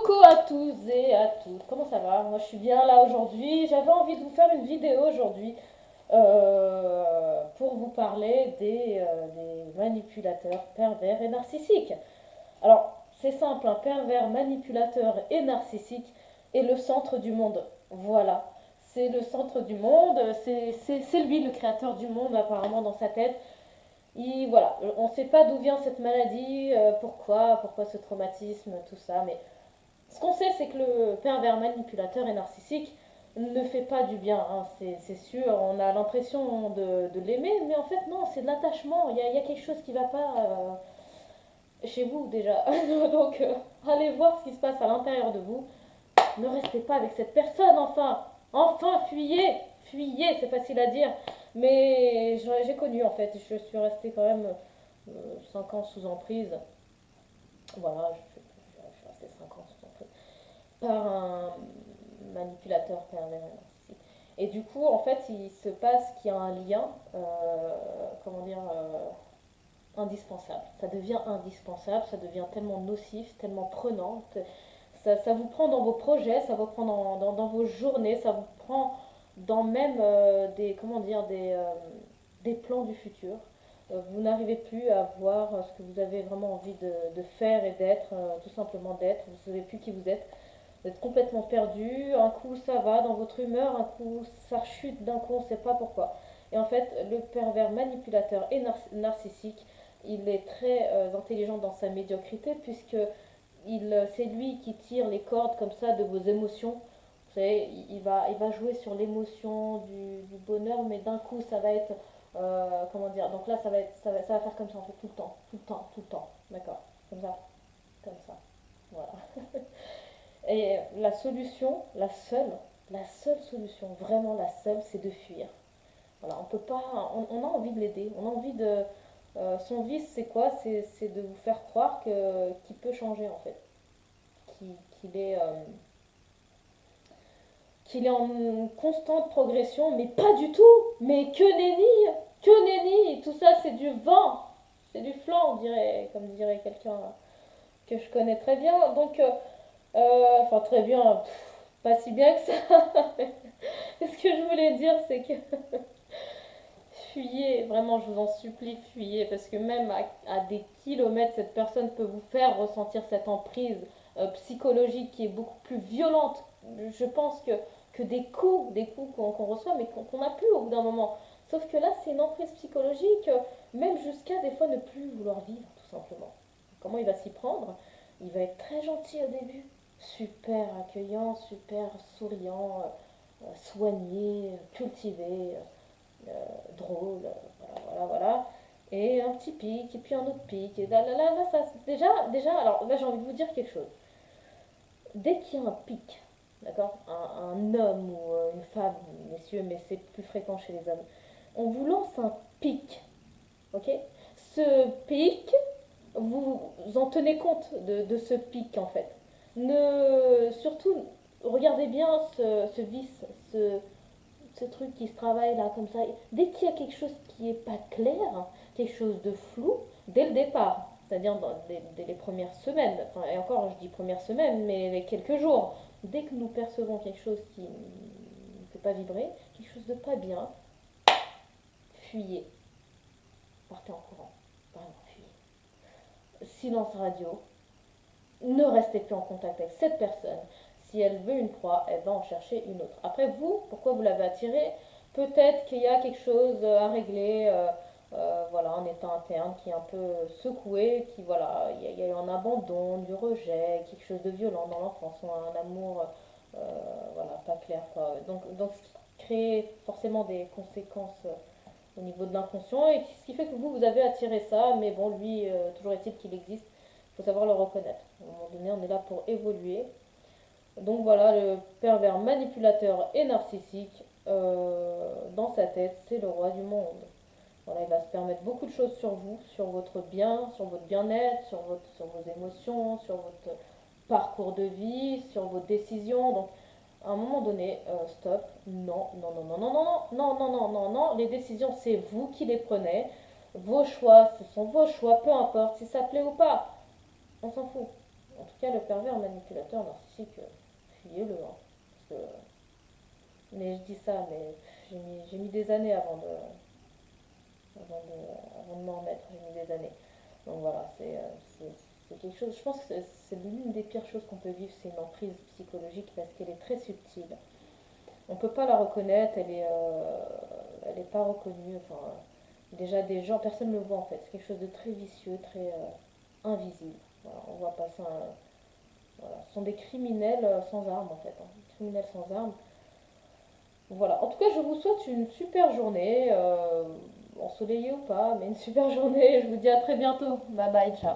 Coucou à tous et à toutes, comment ça va? Moi je suis bien là aujourd'hui. J'avais envie de vous faire une vidéo aujourd'hui pour vous parler des manipulateurs pervers et narcissiques. Alors c'est simple, un pervers manipulateur et narcissique est le centre du monde. Voilà, c'est le centre du monde, c'est lui le créateur du monde apparemment dans sa tête. Voilà, on ne sait pas d'où vient cette maladie, pourquoi ce traumatisme, tout ça, mais ce qu'on sait, c'est que le pervers manipulateur et narcissique ne fait pas du bien, hein, c'est sûr. On a l'impression de l'aimer, mais en fait, non, c'est de l'attachement. Il y a quelque chose qui ne va pas chez vous déjà. Donc, allez voir ce qui se passe à l'intérieur de vous. Ne restez pas avec cette personne, enfin. Enfin, fuyez. Fuyez, c'est facile à dire. Mais j'ai connu, en fait. Je suis restée quand même 5 ans sous emprise. Voilà, je suis restée 5 ans sous emprise par un manipulateur pervers et narcissique. Et du coup, en fait, il se passe qu'il y a un lien, comment dire, indispensable. Ça devient indispensable, ça devient tellement nocif, tellement prenant. Ça vous prend dans vos projets, ça vous prend dans vos journées, ça vous prend dans même comment dire, des plans du futur. Vous n'arrivez plus à voir ce que vous avez vraiment envie de faire et d'être, tout simplement d'être. Vous ne savez plus qui vous êtes. Vous êtes complètement perdu, un coup ça va dans votre humeur, un coup ça chute, d'un coup on ne sait pas pourquoi. Et en fait, le pervers manipulateur et narcissique, il est très intelligent dans sa médiocrité puisque c'est lui qui tire les cordes comme ça de vos émotions. Vous savez, il va jouer sur l'émotion du bonheur, mais d'un coup ça va être, comment dire, donc là ça va faire comme ça en fait tout le temps, tout le temps, tout le temps, d'accord, comme ça, voilà. Et la solution, la seule solution, vraiment la seule, c'est de fuir. Voilà, on peut pas, on a envie de l'aider, on a envie de. Son vice, c'est quoi? C'est de vous faire croire qu'il peut changer en fait, qu'il est, qu'il est en constante progression, mais pas du tout. Mais que nenni, tout ça c'est du vent, c'est du flanc, on dirait, comme dirait quelqu'un que je connais très bien. Donc, enfin très bien, pas si bien que ça. Ce que je voulais dire, c'est que fuyez, vraiment, je vous en supplie, fuyez, parce que même à des kilomètres, cette personne peut vous faire ressentir cette emprise psychologique qui est beaucoup plus violente, je pense, que des coups qu'on reçoit, mais qu'on n'a plus au bout d'un moment. Sauf que là, c'est une emprise psychologique, même jusqu'à des fois ne plus vouloir vivre, tout simplement. Comment il va s'y prendre? Il va être très gentil au début, super accueillant, super souriant, soigné, cultivé, drôle, voilà. Et un petit pic, et puis un autre pic, et là, ça, déjà, alors là, j'ai envie de vous dire quelque chose. Dès qu'il y a un pic, d'accord, un homme ou une femme, messieurs, mais c'est plus fréquent chez les hommes, on vous lance un pic, ok? Ce pic, vous en tenez compte de ce pic, en fait. Surtout, regardez bien ce vice, ce truc qui se travaille là comme ça, dès qu'il y a quelque chose qui est pas clair, quelque chose de flou, dès le départ, c'est-à-dire dès les premières semaines, enfin, et encore je dis premières semaines, mais les quelques jours, dès que nous percevons quelque chose qui ne fait pas vibrer, quelque chose de pas bien, fuyez, partez en courant, vraiment fuyez. Silence radio, ne restez plus en contact avec cette personne. Si elle veut une proie, elle va en chercher une autre. Après, vous, pourquoi vous l'avez attirée? Peut-être qu'il y a quelque chose à régler, voilà, un état interne qui est un peu secoué, qui, voilà, il y a eu un abandon, du rejet, quelque chose de violent dans l'enfance, ou un amour, voilà, pas clair, quoi. Donc, ce qui crée forcément des conséquences au niveau de l'inconscient, et ce qui fait que vous avez attiré ça, mais bon, lui, toujours est-il qu'il existe, il faut savoir le reconnaître. À un moment donné, on est là pour évoluer. Donc voilà, le pervers manipulateur et narcissique, dans sa tête, c'est le roi du monde. Voilà, il va se permettre beaucoup de choses sur vous, sur votre bien, sur votre bien-être, sur vos émotions, sur votre parcours de vie, sur vos décisions. Donc, à un moment donné, stop, non, non, non, non, non, non, non, non, non, non, non, les décisions, c'est vous qui les prenez. Vos choix, ce sont vos choix, peu importe si ça plaît ou pas. On s'en fout. En tout cas, le pervers manipulateur narcissique, fuyez-le, hein, parce que- mais je dis ça, mais j'ai mis des années avant de m'en remettre, j'ai mis des années. Donc voilà, c'est quelque chose, je pense que c'est l'une des pires choses qu'on peut vivre, c'est une emprise psychologique parce qu'elle est très subtile. On ne peut pas la reconnaître, elle est pas reconnue. Enfin, déjà des gens, personne ne le voit en fait. C'est quelque chose de très vicieux, très invisible. Voilà, on voit pas ça. Voilà. Ce sont des criminels sans armes en fait, hein. Des criminels sans armes. Voilà. En tout cas, je vous souhaite une super journée, ensoleillée ou pas, mais une super journée. Je vous dis à très bientôt. Bye bye, ciao.